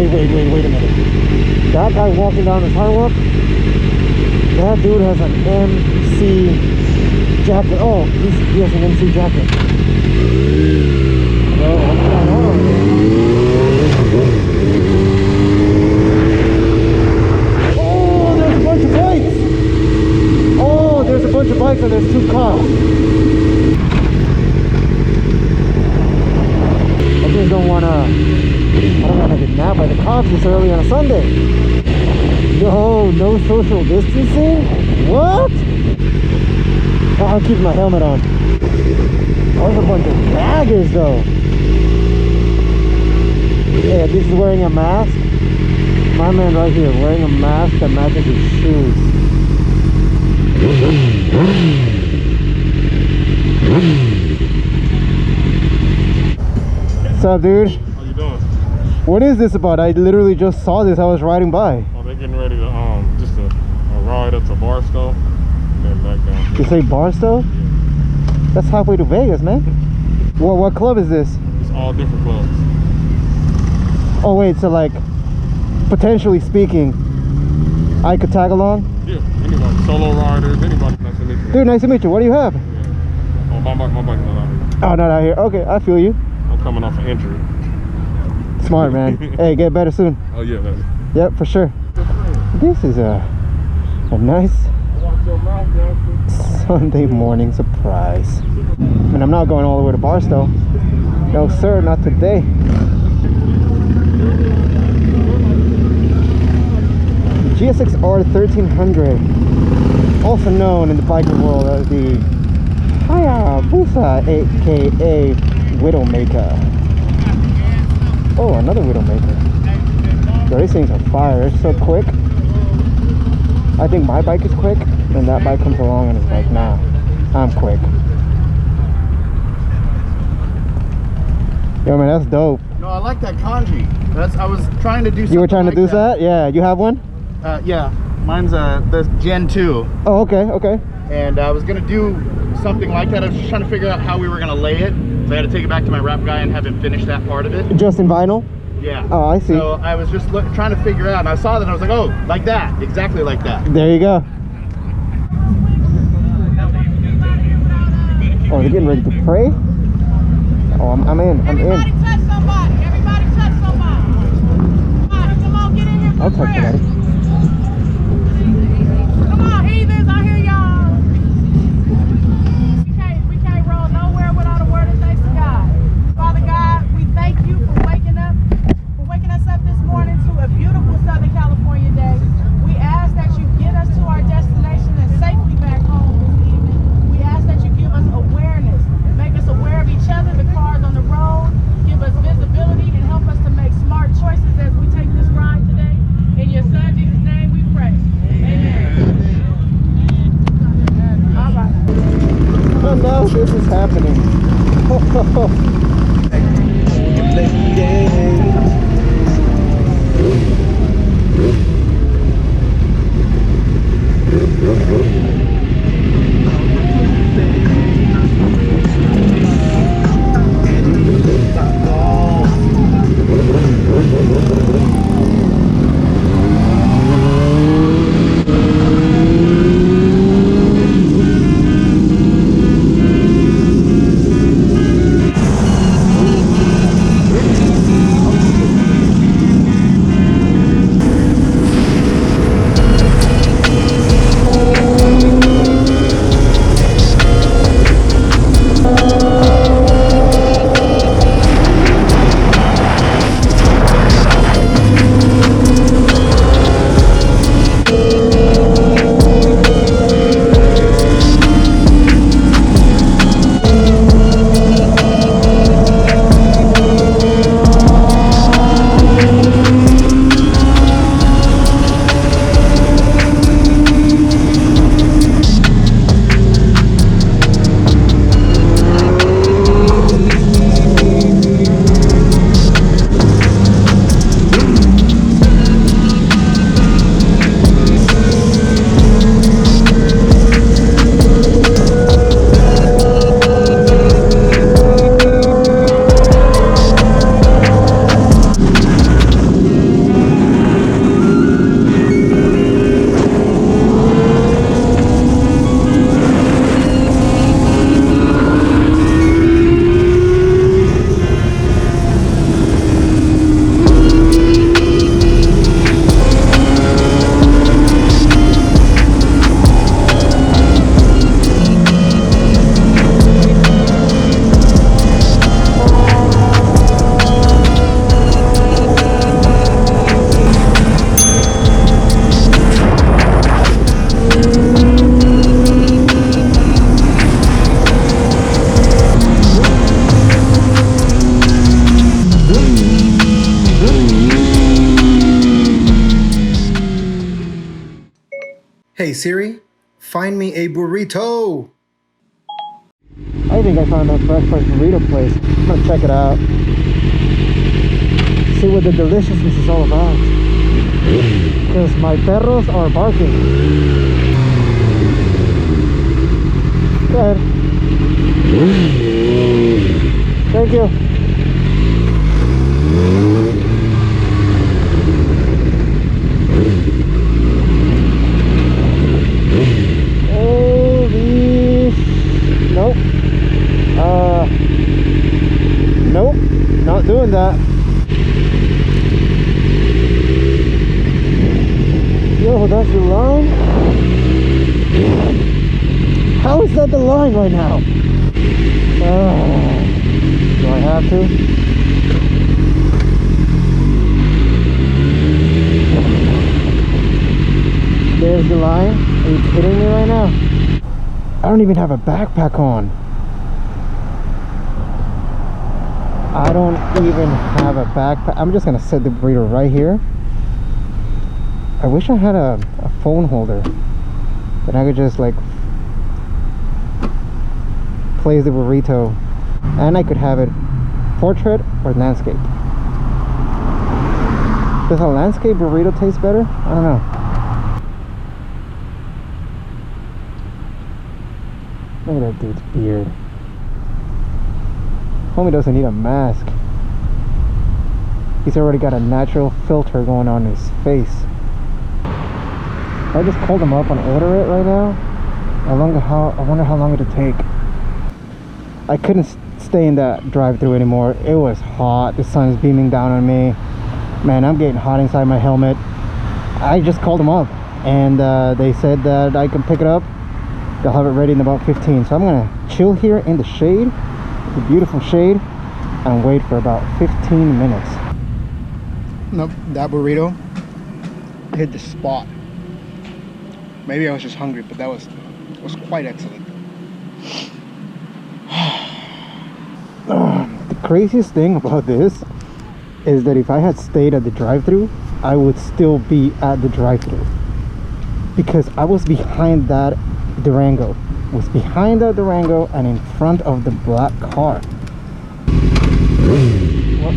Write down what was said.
wait a minute. That guy walking down the sidewalk, that dude has an MC jacket. Oh, he has an MC jacket. Oh, what's going on? Oh, there's a bunch of bikes. Oh, there's a bunch of bikes and there's 2 cops. I just don't wanna get nabbed by the cops this early on a Sunday. No social distancing? What? Oh, I'll keep my helmet on. There's a bunch of baggers though. Yeah, this is wearing a mask. My man right here wearing a mask that matches his shoes. What's up, dude? How you doing? What is this about? I literally just saw this. I was riding by. Oh, they're getting ready to just a ride up to Barstow and then back down. You say Barstow? Yeah. That's halfway to Vegas, man. What club is this? It's all different clubs. Oh wait, so like, potentially speaking, I could tag along? Yeah, anybody. Solo riders, anybody. Nice to meet you. Dude, nice to meet you. What do you have? Yeah. Oh, my bike's not out here. Oh, not out here. Okay, I feel you. I'm coming off an injury. Smart, man. Hey, get better soon. Oh yeah, man. Yep, for sure. This is a nice Sunday morning surprise. I mean, I'm not going all the way to Barstow. No sir, not today. The GSX-R 1300, also known in the biking world as the Hayabusa, aka Widowmaker. Oh, another Widowmaker. Yo, these things are fire. They're so quick. I think my bike is quick, and that bike comes along and it's like, nah, I'm quick. Yo, man, that's dope. No, I like that kanji. I was trying to do something. You were trying to like do that? Yeah, you have one? Yeah, mine's the Gen 2. Oh, okay. And I was gonna do something like that. I was just trying to figure out how we were gonna lay it. So I had to take it back to my wrap guy and have him finish that part of it. Just in vinyl? Yeah. Oh, I see. So I was just trying to figure out, and I saw that and I was like, oh, like that, exactly like that. There you go. Oh, they're getting ready to pray? Oh, I'm in. Everybody touch somebody. Everybody touch somebody. Come on, get in here for I'll touch prayer. somebody. Come on, heathens, I hear y'all. We can't roll nowhere without a word of thanks to God. Father God, we thank you for waking us up this morning to a beautiful Southern California day. We ask that you get us to our destination and safely back home this evening. We ask that you give us awareness, make us aware of each other, the cars on the road, give us visibility and help us to make smart choices as we take this ride today. In your son Jesus' name we pray. Amen. All right. Oh no, this is happening. Hey Siri, find me a burrito. I think I found that breakfast burrito place. I'm gonna check it out. See what the deliciousness is all about. Because my perros are barking. Go ahead. Thank you. Nope. Nope. Not doing that. Yo, that's the line? How is that the line right now? Do I have to? There's the line? Are you kidding me right now? I don't even have a backpack on. I don't even have a backpack. I'm just gonna set the burrito right here. I wish I had a phone holder that I could just like place the burrito, and I could have it portrait or landscape. Does a landscape burrito taste better? I don't know. Look at that dude's beard. Homie doesn't need a mask. He's already got a natural filter going on his face. I just called him up and order it right now. I wonder how long it'll take. I couldn't stay in that drive-thru anymore. It was hot. The sun's beaming down on me. Man, I'm getting hot inside my helmet. I just called them up and they said that I can pick it up. They'll have it ready in about 15. So I'm gonna chill here in the shade, the beautiful shade, and wait for about 15 minutes. Nope, that burrito hit the spot. Maybe I was just hungry, but that was quite excellent. The craziest thing about this is that if I had stayed at the drive-thru, I would still be at the drive-thru because I was behind that Durango. Was behind that Durango and in front of the black car. What?